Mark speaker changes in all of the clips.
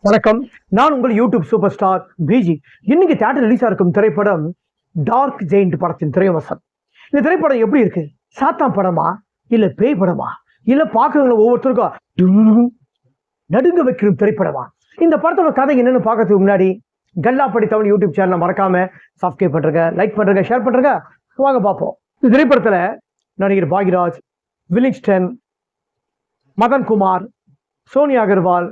Speaker 1: வணக்கம். நான் உங்கள் யூடியூப் சூப்பர் ஸ்டார் பிஜி. இன்னைக்கு தியேட்டர் ரிலீஸா இருக்கும் திரைப்படம் டார்க் ஜெயிண்ட் படத்தின் திரைவசம். இந்த திரைப்படம் எப்படி இருக்கு? சாத்தான் படமா, இல்ல பேய் படமா, இல்ல பார்க்கறவங்க ஒவ்வொருத்தருக்கும் நடுங்க வைக்கிற திரைப்படமா? இந்த படத்தோட கதை என்னன்னு பார்க்கறதுக்கு முன்னாடி கல்லா படித்தவன் யூடியூப் சேனலை மறக்காம சப்ஸ்கிரைப் பண்றங்க, லைக் பண்றங்க, ஷேர் பண்றங்க. வாங்க பார்ப்போம். இந்த திரைப்படத்துல நடிகர் பாக்யராஜ், வில்லிங்ஸ்டன், மதன்குமார், சோனியா அகர்வால்,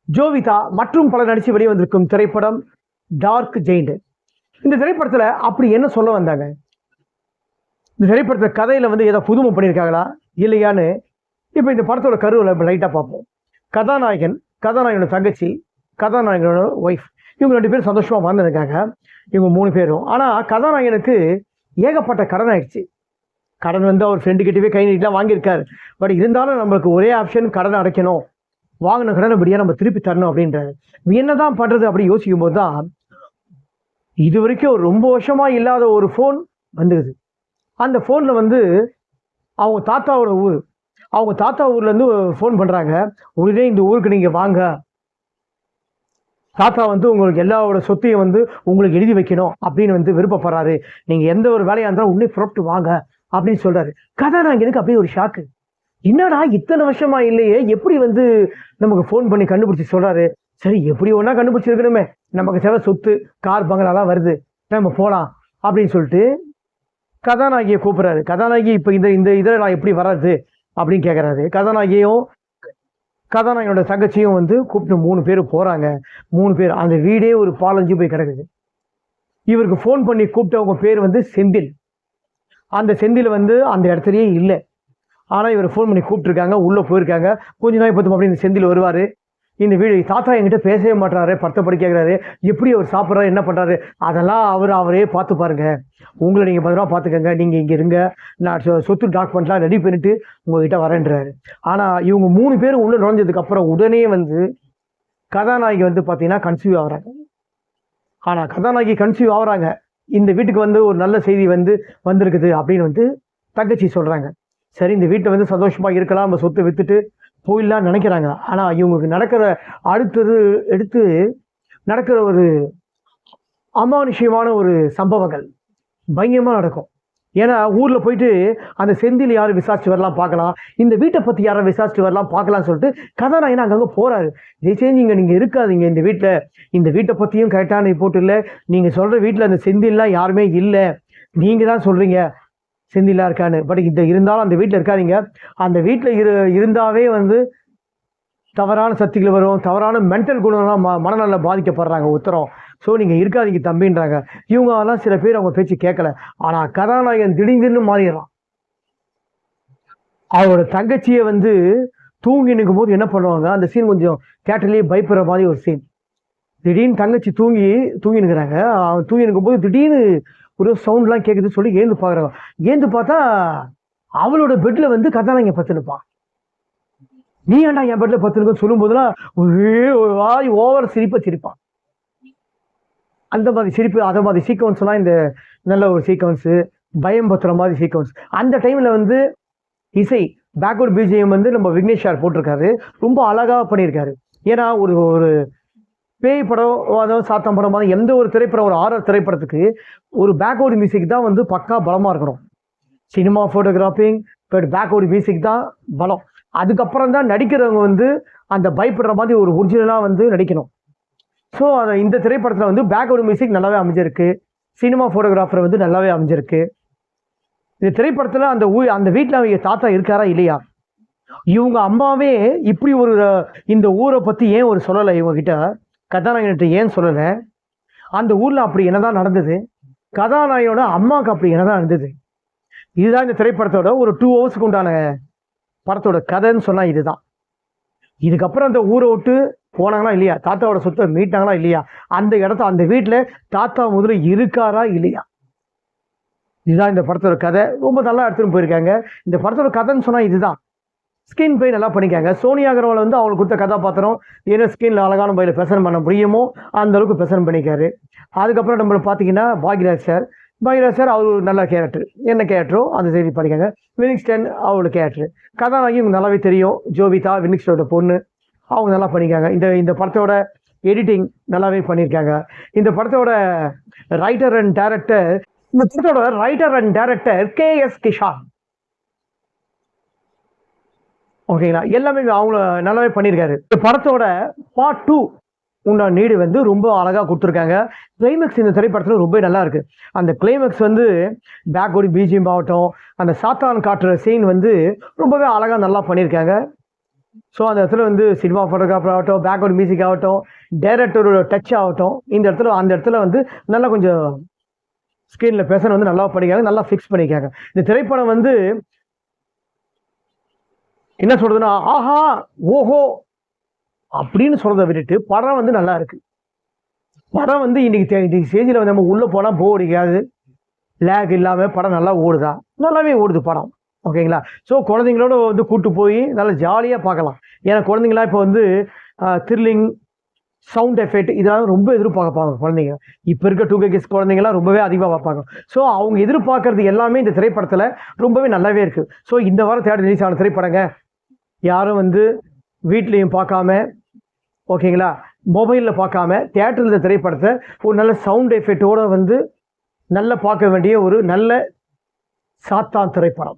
Speaker 1: ஜோவிதா மற்றும் பலர் நடிச்சு வெளியே வந்திருக்கும் திரைப்படம் டார்க் ஜெயிண்ட். இந்த திரைப்படத்துல அப்படி என்ன சொல்ல வந்தாங்க? இந்த திரைப்படத்துல கதையில ஏதோ புதுமை பண்ணியிருக்காங்களா இல்லையான்னு இப்ப இந்த படத்தோட கருவில் லைட்டா பார்ப்போம். கதாநாயகனோட தங்கச்சி, கதாநாயகனோட ஒய்ஃப், இவங்க 2 பேரும் சந்தோஷமா வாழ்ந்துருக்காங்க. இவங்க 3 பேரும். ஆனா கதாநாயகனுக்கு ஏகப்பட்ட கடன் ஆயிடுச்சு. கடன் அவர் ஃப்ரெண்டு கிட்டவே கை நீட்டலாம் வாங்கியிருக்காரு. பட் இருந்தாலும் நம்மளுக்கு ஒரே ஆப்ஷன் கடன் அடைக்கணும், வாங்கின கடனைபடியா நம்ம திருப்பி தரணும் அப்படின்றாரு. என்னதான் பண்றது அப்படி யோசிக்கும் போது தான் இது வரைக்கும் ரொம்ப வருஷமா இல்லாத ஒரு போன் வந்தது. அந்த போன்ல அவங்க தாத்தாவோட ஊர், அவங்க தாத்தா ஊர்ல இருந்து போன் பண்றாங்க. உடனே இந்த ஊருக்கு நீங்க வாங்க, தாத்தா உங்களுக்கு எல்லாரோட சொத்தையும் உங்களுக்கு எழுதி வைக்கணும் அப்படின்னு விருப்பப்படுறாரு. நீங்க எந்த ஒரு வேலையா இருந்தாலும் உடனே புறப்பட்டு வாங்க அப்படின்னு சொல்றாரு. கதாநாயகனுக்கு அப்படியே ஒரு ஷாக்கு. என்னடா இத்தனை வருஷமா இல்லையே, எப்படி நமக்கு ஃபோன் பண்ணி கண்டுபிடிச்சி சொல்றாரு? சரி, எப்படி ஒன்றா கண்டுபிடிச்சிருக்கணுமே, நமக்கு தேவை சொத்து, கார், பங்களாலாம் வருது, நம்ம போகலாம் அப்படின்னு சொல்லிட்டு கதாநாயகியை கூப்பிட்றாரு. கதாநாயகி இப்போ இந்த இதில் நான் எப்படி வர்றது அப்படின்னு கேட்குறாரு. கதாநாயகனோட தங்கச்சியும் கூப்பிட்டு 3 பேர் போகிறாங்க. 3 பேர். அந்த வீடே ஒரு பாலஞ்சு போய் கிடக்குது. இவருக்கு ஃபோன் பண்ணி கூப்பிட்டவங்க பேர் செந்தில். அந்த செந்தில் அந்த இடத்துலயே இல்லை. ஆனால் இவர் ஃபோன் பண்ணி கூப்பிட்டுருக்காங்க, உள்ளே போயிருக்காங்க. கொஞ்ச நாள் பார்த்து அப்படி இந்த செந்தில் வருவார். இந்த வீடு தாத்தா என்கிட்ட பேசவே மாட்டாரு, படுத்தபடி கேட்குறாரு, எப்படி அவர் சாப்பிட்றாரு, என்ன பண்ணுறாரு, அதெல்லாம் அவரே பார்த்து பாருங்க, உங்களை நீங்கள் பத்திரமா பார்த்துக்கங்க, நீங்கள் இங்கே இருங்க, நான் சொத்து டாக்குமெண்ட்லாம் ரெடி பண்ணிட்டு உங்ககிட்ட வரேன்றாரு. ஆனால் இவங்க 3 பேரும் உள்ளே நுழைஞ்சதுக்கப்புறம் உடனே கதாநாயகி பார்த்தீங்கன்னா கன்சீவ் ஆகுறாங்க. ஆனால் கதாநாயகி கன்சீவ் ஆகுறாங்க, இந்த வீட்டுக்கு ஒரு நல்ல செய்தி வந்திருக்குது அப்படின்னு தங்கச்சி சொல்கிறாங்க. சரி, இந்த வீட்டை சந்தோஷமா இருக்கலாம், நம்ம சொத்தை வித்துட்டு போயிடலாம் நினைக்கிறாங்க. ஆனா இவங்களுக்கு அடுத்து நடக்கிற ஒரு அமானுஷ்யமான ஒரு சம்பவங்கள் பயங்கரமா நடக்கும். ஏன்னா ஊர்ல போயிட்டு அந்த செந்தில் யாரும் விசாரிச்சு வரலாம் பார்க்கலாம், இந்த வீட்டை பத்தி யாரும் விசாரிச்சு வரலாம் பார்க்கலாம்னு சொல்லிட்டு கதாநாயகன் அங்கங்க போறாரு. ஜெயிச்சேஞ்சிங்க, நீங்க இருக்காதீங்க இந்த வீட்டை பத்தியும் கரெக்டான ரிப்போர்ட் இல்லை, நீங்க சொல்ற வீட்டுல அந்த செந்தில்லாம் யாருமே இல்லை, நீங்க தான் சொல்றீங்க செந்திலா இருக்கான்னு. பட் இருந்தாலும் அந்த வீட்டில் இருக்காதீங்க, அந்த வீட்டில் இருந்தாவே தவறான சக்திகள் வரும், தவறான மென்டல் குணம்லாம் மனநல பாதிக்கப்படுறாங்க உத்தரம். ஸோ நீங்கள் இருக்காதீங்க தம்பின்றாங்க. இவங்கெல்லாம் சில பேர் அவங்க பேச்சு கேட்கல. ஆனால் கதாநாயகன் திடீர்னு மாறிடுறான். அவரோட தங்கச்சியை தூங்கி நிற்கும் போது என்ன பண்ணுவாங்க, அந்த சீன் கொஞ்சம் தியேட்டர்லேயே பயப்படுற மாதிரி ஒரு சீன். திடீர்னு தங்கச்சி தூங்கி நிற்கிறாங்க. தூங்கி நிற்கும் போது திடீர்னு ஒரு சவுண்ட்லாம் கேட்குதுன்னு சொல்லி ஏந்து பார்க்குறாங்க. ஏந்து பார்த்தா அவளோட பெட்ல கதாநாயகன் பத்துனுப்பான். நீ ஏன்டா என் பெட்ல பத்துனுக்குன்னு சொல்லும் போதெல்லாம் ஒரே ஒரு வாய் ஓவர் சிரிப்பான். அந்த மாதிரி சிரிப்பு, அதை மாதிரி சீக்வன்ஸ்லாம் இந்த நல்ல ஒரு சீக்வன்ஸு, பயம் பத்துற மாதிரி சீக்வன்ஸ். அந்த டைம்ல இசை பேக்வர்ட் பிஜிஎம் நம்ம விக்னேஷ் சார் போட்டிருக்காரு. ரொம்ப அழகாக பண்ணியிருக்காரு. ஏன்னா ஒரு பேய் படம், அதாவது சாத்தம் படம், எந்த ஒரு திரைப்படம், ஒரு ஆர்ஆர் திரைப்படத்துக்கு ஒரு பேக்வர்டு மியூசிக் தான் பக்கா பலமாக இருக்கணும். Cinema photographing, but backward music தான் பலம். அதுக்கப்புறம் தான் நடிக்கிறவங்க அந்த பயப்படுற மாதிரி ஒரு ஒரிஜினலாக நடிக்கணும். ஸோ அதை இந்த திரைப்படத்தில் பேக்வர்டு மியூசிக் நல்லாவே அமைஞ்சிருக்கு, சினிமா ஃபோட்டோகிராஃபர் நல்லாவே அமைஞ்சிருக்கு. இந்த திரைப்படத்தில் அந்த வீட்டில் அவங்க தாத்தா இருக்காரா இல்லையா, இவங்க அம்மாவே இப்படி ஒரு இந்த ஊரை பற்றி ஏன் ஒரு சொல்லலை, இவங்ககிட்ட கதாநாயகன்கிட்ட ஏன் சொல்லலை, அந்த ஊர்ல அப்படி என்னதான் நடந்தது, கதாநாயகனோட அம்மாவுக்கு அப்படி என்னதான் நடந்தது, இதுதான் இந்த திரைப்படத்தோட ஒரு 2 ஹவர்ஸ்க்கு உண்டான படத்தோட கதைன்னு சொன்னா இதுதான். இதுக்கப்புறம் அந்த ஊரை விட்டு போனாங்களா இல்லையா, தாத்தாவோட சொத்தை மீட்டாங்களா இல்லையா, அந்த இடத்த அந்த வீட்டுல தாத்தா முதல்ல இருக்காரா இல்லையா, இதுதான் இந்த படத்தோட கதை. ரொம்ப நல்லா எடுத்துட்டு போயிருக்காங்க. இந்த படத்தோட கதைன்னு சொன்னா இதுதான். ஸ்கிரீன் பிளே நல்லா பண்ணிக்காங்க. சோனியா அகர்வால் அவங்களுக்கு கொடுத்த கதாபாத்திரம் ஏன்னா ஸ்கிரீனில் அழகான முறையில் ப்ரெசென்ட் பண்ண முடியுமோ அந்த அளவுக்கு ப்ரெசென்ட் பண்ணிக்காரு. அதுக்கப்புறம் நம்மளை பார்த்தீங்கன்னா பாக்யராஜ் சார் அவர் ஒரு நல்ல கேரக்டர், என்ன கேரக்டரோ அந்த செய்தி படிக்காங்க. வில்லிங்ஸ்டன் அவரோட கேரக்டர், கதாநாயகி நல்லாவே தெரியும், ஜோவிதா வில்லிங்ஸ்டனோட பொண்ணு, அவங்க நல்லா பண்ணிக்காங்க. இந்த படத்தோட எடிட்டிங் நல்லாவே பண்ணியிருக்காங்க. இந்த படத்தோட writer and director KS Kishan. ஓகேங்களா, எல்லாமே அவங்கள நல்லாவே பண்ணியிருக்காரு. இந்த படத்தோட பார்ட் 2 உண்டான நீடு வந்து ரொம்ப அழகாக கொடுத்துருக்காங்க. கிளைமேக்ஸ் இந்த திரைப்படத்தில் ரொம்ப நல்லா இருக்கு. அந்த கிளைமேக்ஸ் வந்து பேக்வர்டு பிஜிஎம் ஆகட்டும், அந்த சாத்தான் காட்டுற சீன் வந்து ரொம்பவே அழகாக நல்லா பண்ணியிருக்காங்க. ஸோ அந்த இடத்துல வந்து சினிமா ஃபோட்டோகிராஃபர் ஆகட்டும், பேக்வர்டு மியூசிக் ஆகட்டும், டைரக்டரோட டச் ஆகட்டும், அந்த இடத்துல வந்து நல்லா கொஞ்சம் ஸ்க்ரீனில் பேச வந்து நல்லா பண்ணிக்காங்க, நல்லா ஃபிக்ஸ் பண்ணிக்காங்க. இந்த திரைப்படம் வந்து என்ன சொல்றதுன்னா ஆஹா ஓஹோ அப்படின்னு சொல்றதை விட்டுட்டு படம் வந்து நல்லா இருக்கு. படம் வந்து இன்னைக்கு ஸ்டேஜில் வந்து நம்ம உள்ள போனால் போர் அடிக்காது, லேக் இல்லாமல் படம் நல்லா ஓடுதா, நல்லாவே ஓடுது படம். ஓகேங்களா, ஸோ குழந்தைங்களோட வந்து கூட்டு போய் நல்லா ஜாலியாக பார்க்கலாம். ஏன்னா குழந்தைங்களா இப்போ வந்து த்ரில்லிங், சவுண்ட் எஃபெக்ட் இதெல்லாம் ரொம்ப எதிர்பார்ப்பாங்க குழந்தைங்க. இப்போ இருக்க 2K கிட்ஸ் குழந்தைங்களாம் ரொம்பவே அதிகமாக பார்ப்பாங்க. ஸோ அவங்க எதிர்பார்க்கறது எல்லாமே இந்த திரைப்படத்தில் ரொம்பவே நல்லாவே இருக்கு. ஸோ இந்த வாரம் தேட்டர் ரிலீஸ் ஆன திரைப்படங்க, யாரும் வந்து வீட்லேயும் பார்க்காம, ஓகேங்களா, மொபைலில் பார்க்காம தியேட்டரில் இந்த திரைப்படத்தை ஒரு நல்ல சவுண்ட் எஃபெக்டோடு வந்து நல்லா பார்க்க வேண்டிய ஒரு நல்ல சாத்தான் திரைப்படம்.